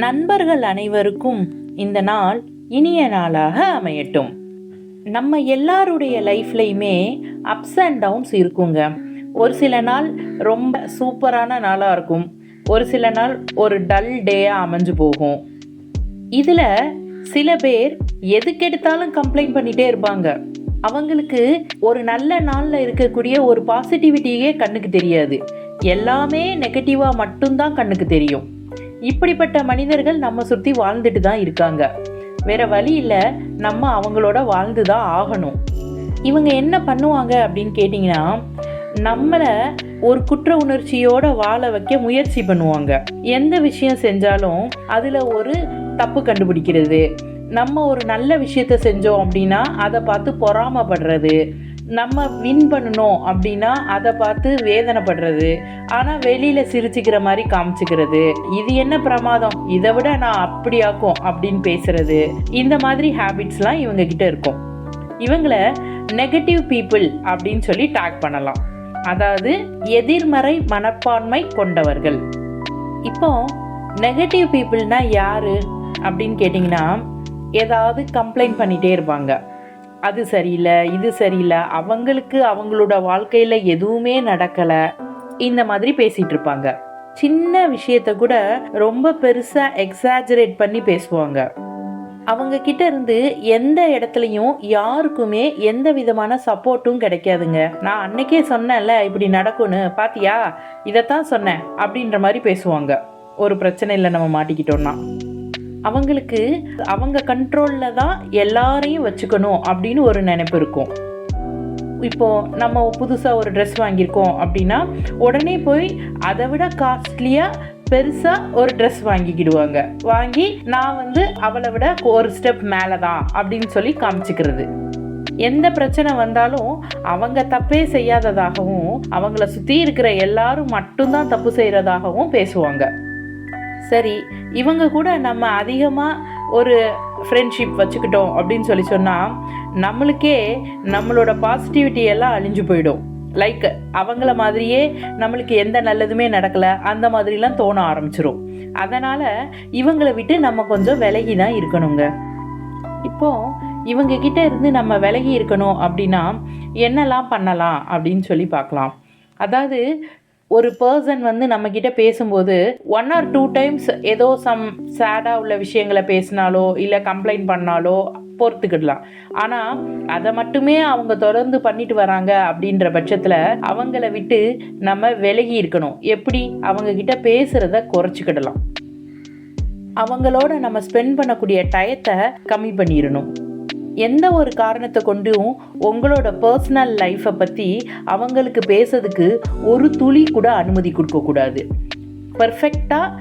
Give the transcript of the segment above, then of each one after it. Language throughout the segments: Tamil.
நண்பர்கள் அனைவருக்கும் இந்த நாள் இனிய நாளாக அமையட்டும். நம்ம எல்லாருடைய லைஃப்லையுமே அப்ஸ் அண்ட் டவுன்ஸ் இருக்குங்க. ஒரு சில நாள் ரொம்ப சூப்பரான நாளாக இருக்கும், ஒரு சில நாள் ஒரு டல் டேயாக அமைஞ்சு போகும். இதில் சில பேர் எதுக்கெடுத்தாலும் கம்ப்ளைண்ட் பண்ணிகிட்டே இருப்பாங்க. அவங்களுக்கு ஒரு நல்ல நாளில் இருக்கக்கூடிய ஒரு பாசிட்டிவிட்டியே கண்ணுக்கு தெரியாது, எல்லாமே நெகட்டிவாக மட்டும்தான் கண்ணுக்கு தெரியும். இப்படிப்பட்ட மனிதர்கள் நம்ம சுற்றி வாழ்ந்துட்டு தான் இருக்காங்க. வேற வழி இல்லை, நம்ம அவங்களோட வாழ்ந்து தான் ஆகணும். இவங்க என்ன பண்ணுவாங்க அப்படின்னு கேட்டிங்கன்னா, நம்மளை ஒரு குற்ற உணர்ச்சியோடு வாழ வைக்க முயற்சி பண்ணுவாங்க. எந்த விஷயம் செஞ்சாலும் அதில் ஒரு தப்பு கண்டுபிடிக்கிறது, நம்ம ஒரு நல்ல விஷயத்த செஞ்சோம் அப்படின்னா அதை பார்த்து பொறாமப்படுறது, நம்ம வின் பண்ணணும் அப்படின்னா அதை பார்த்து வேதனைப்படுறது, ஆனால் வெளியில் சிரிச்சுக்கிற மாதிரி காமிச்சிக்கிறது, இது என்ன பிரமாதம், இதை விட நான் அப்படியாக்கும் அப்படின்னு பேசுறது, இந்த மாதிரி ஹேபிட்ஸ்லாம் இவங்க கிட்ட இருக்கும். இவங்களை நெகட்டிவ் பீப்புள் அப்படின்னு சொல்லி டேக் பண்ணலாம், அதாவது எதிர்மறை மனப்பான்மை கொண்டவர்கள். இப்போ நெகட்டிவ் பீப்புள்னா யாரு அப்படின்னு கேட்டிங்கன்னா, ஏதாவது கம்ப்ளைண்ட் பண்ணிகிட்டே இருப்பாங்க. அது சரியில்லை, இது சரியில்லை, அவங்களுக்கு அவங்களோட வாழ்க்கையில் எதுவுமே நடக்கலை, இந்த மாதிரி பேசிகிட்டு இருப்பாங்க. சின்ன விஷயத்த கூட ரொம்ப பெருசாக எக்ஸாஜரேட் பண்ணி பேசுவாங்க. அவங்க கிட்ட இருந்து எந்த இடத்துலையும் யாருக்குமே எந்த விதமான சப்போர்ட்டும் கிடைக்காதுங்க. நான் அன்னைக்கே சொன்னேன்ல இப்படி நடக்கும்னு, பாத்தியா இதைத்தான் சொன்னேன் அப்படின்ற மாதிரி பேசுவாங்க. ஒரு பிரச்சனையில் நம்ம மாட்டிக்கிட்டோம்னா அவங்களுக்கு அவங்க கண்ட்ரோலில் தான் எல்லாரையும் வச்சுக்கணும் அப்படின்னு ஒரு நினைப்பு இருக்கும். இப்போது நம்ம புதுசாக ஒரு ட்ரெஸ் வாங்கியிருக்கோம் அப்படின்னா உடனே போய் அதை விட காஸ்ட்லியாக பெருசாக ஒரு ட்ரெஸ் வாங்கிக்கிடுவாங்க. வாங்கி நான் அவளை விட ஒரு ஸ்டெப் மேலே தான் அப்படின்னு சொல்லி காமிச்சிக்கிறது. எந்த பிரச்சனை வந்தாலும் அவங்க தப்பே செய்யாததாகவும் அவங்கள சுற்றி இருக்கிற எல்லாரும் மட்டும்தான் தப்பு செய்கிறதாகவும் பேசுவாங்க. சரி, இவங்க கூட நம்ம அதிகமாக ஒரு ஃப்ரெண்ட்ஷிப் வச்சுக்கிட்டோம் அப்படின்னு சொல்லி சொன்னால் நம்மளுக்கே நம்மளோட பாசிட்டிவிட்டி எல்லாம் அழிஞ்சு போயிடும். லைக் அவங்கள மாதிரியே நம்மளுக்கு எந்த நல்லதுமே நடக்கலை அந்த மாதிரிலாம் தோண ஆரம்பிச்சிரும். அதனால் இவங்களை விட்டு நம்ம கொஞ்சம் விலகி தான் இருக்கணுங்க. இப்போது இவங்க கிட்ட இருந்து நம்ம விலகி இருக்கணும் அப்படின்னா என்னெல்லாம் பண்ணலாம் அப்படின்னு சொல்லி பார்க்கலாம். அதாவது ஒரு பர்சன் நம்மக்கிட்ட பேசும்போது 1 or 2 times ஏதோ சம் சேடாக உள்ள விஷயங்களை பேசினாலோ இல்லை கம்ப்ளைண்ட் பண்ணாலோ பொறுத்துக்கிடலாம். ஆனால் அதை மட்டுமே அவங்க தொடர்ந்து பண்ணிட்டு வராங்க அப்படின்ற பட்சத்தில் அவங்கள விட்டு நம்ம விலகி இருக்கணும். எப்படி? அவங்கக்கிட்ட பேசுகிறத குறைச்சிக்கிடலாம். அவங்களோட நம்ம ஸ்பெண்ட் பண்ணக்கூடிய டயத்தை கம்மி பண்ணிடணும். எந்த ஒரு காரணத்தை கொண்டும் உங்களோட பர்சனல் லைஃப்பை பற்றி அவங்களுக்கு பேசுறதுக்கு ஒரு துளி கூட அனுமதி கொடுக்கக்கூடாது. பர்ஃபெக்டாக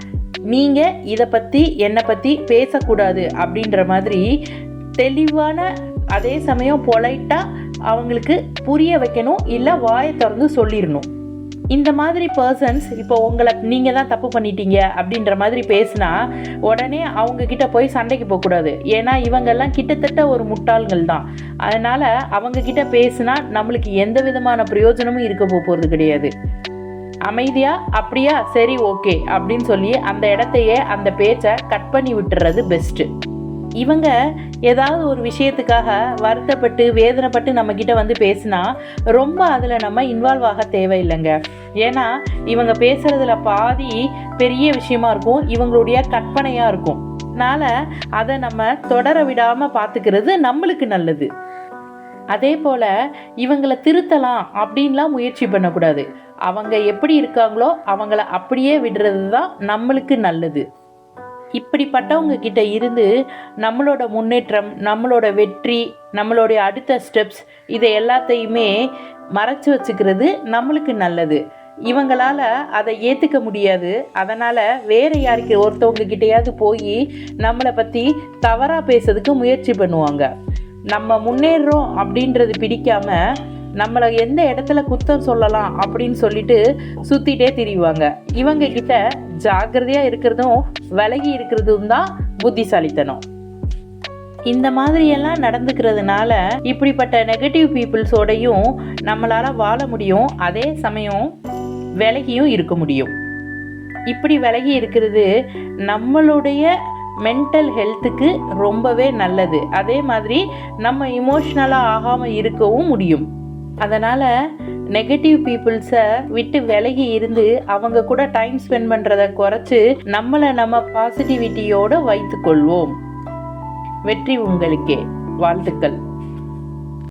நீங்கள் இதை பற்றி என்னை பற்றி பேசக்கூடாது அப்படின்ற மாதிரி தெளிவான, அதே சமயம் பொலைட்டாக அவங்களுக்கு புரிய வைக்கணும், இல்லை வாயை திறந்து சொல்லிடணும். இந்த மாதிரி பர்சன்ஸ் இப்போ உங்களை நீங்கள் தான் தப்பு பண்ணிட்டீங்க அப்படின்ற மாதிரி பேசினா உடனே அவங்கக்கிட்ட போய் சண்டைக்கு போகக்கூடாது. ஏன்னா இவங்கெல்லாம் கிட்டத்தட்ட ஒரு முட்டாள்கள் தான். அதனால் அவங்கக்கிட்ட பேசினா நம்மளுக்கு எந்த விதமான பிரயோஜனமும் இருக்க போகிறது கிடையாது. அமைதியாக அப்படியா சரி ஓகே அப்படின்னு சொல்லி அந்த இடத்தையே அந்த பேச்சை கட் பண்ணி விட்டுறது பெஸ்ட்டு. இவங்க ஏதாவது ஒரு விஷயத்துக்காக வருத்தப்பட்டு வேதனைப்பட்டு நம்மக்கிட்ட பேசினா ரொம்ப அதில் நம்ம இன்வால்வ் ஆக தேவையில்லைங்க. ஏன்னா இவங்க பேசுகிறதுல பாதி பெரிய விஷயமா இருக்கும், இவங்களுடைய கற்பனையாக இருக்கும். அதனால் அதை நம்ம தொடர விடாமல் பார்த்துக்கிறது நம்மளுக்கு நல்லது. அதே போல் இவங்களை திருத்தலாம் அப்படின்லாம் முயற்சி பண்ணக்கூடாது. அவங்க எப்படி இருக்காங்களோ அவங்கள அப்படியே விடுறது தான் நம்மளுக்கு நல்லது. இப்படிப்பட்டவங்க கிட்ட இருந்து நம்மளோட முன்னேற்றம், நம்மளோட வெற்றி, நம்மளுடைய அடுத்த ஸ்டெப்ஸ் இதை எல்லாத்தையுமே மறைச்சி வச்சுக்கிறது நம்மளுக்கு நல்லது. இவங்களால் அதை ஏற்றுக்க முடியாது. அதனால் வேறு யாருக்கு ஒருத்தவங்க கிட்டையாவது போய் நம்மளை பற்றி தவறாக பேசுறதுக்கு முயற்சி பண்ணுவாங்க. நம்ம முன்னேறோம் அப்படின்றது பிடிக்காமல் நம்மளை எந்த இடத்துல குத்தம் சொல்லலாம் அப்படின்னு சொல்லிட்டு சுற்றிட்டே திரிவாங்க. இவங்க கிட்ட ஜாக்கிரதையாக இருக்கிறதும் விலகி இருக்கிறதும் தான் புத்திசாலித்தனம். இந்த மாதிரியெல்லாம் நடந்துக்கிறதுனால இப்படிப்பட்ட நெகட்டிவ் பீப்புள்ஸோடையும் நம்மளால் வாழ முடியும், அதே சமயம் விலகியும் இருக்க முடியும். இப்படி விலகி இருக்கிறது நம்மளுடைய மென்டல் ஹெல்த்துக்கு ரொம்பவே நல்லது. அதே மாதிரி நம்ம இமோஷ்னலாக ஆகாமல் இருக்கவும் முடியும். அதனால் நெகட்டிவ் பீப்புள்ஸை விட்டு விலகி இருந்து அவங்க கூட டைம் ஸ்பெண்ட் பண்ணுறதை குறைச்சி நம்மளை நம்ம பாசிட்டிவிட்டியோடு வைத்துக்கொள்வோம். வெற்றி உங்களுக்கே. வாழ்த்துக்கள்.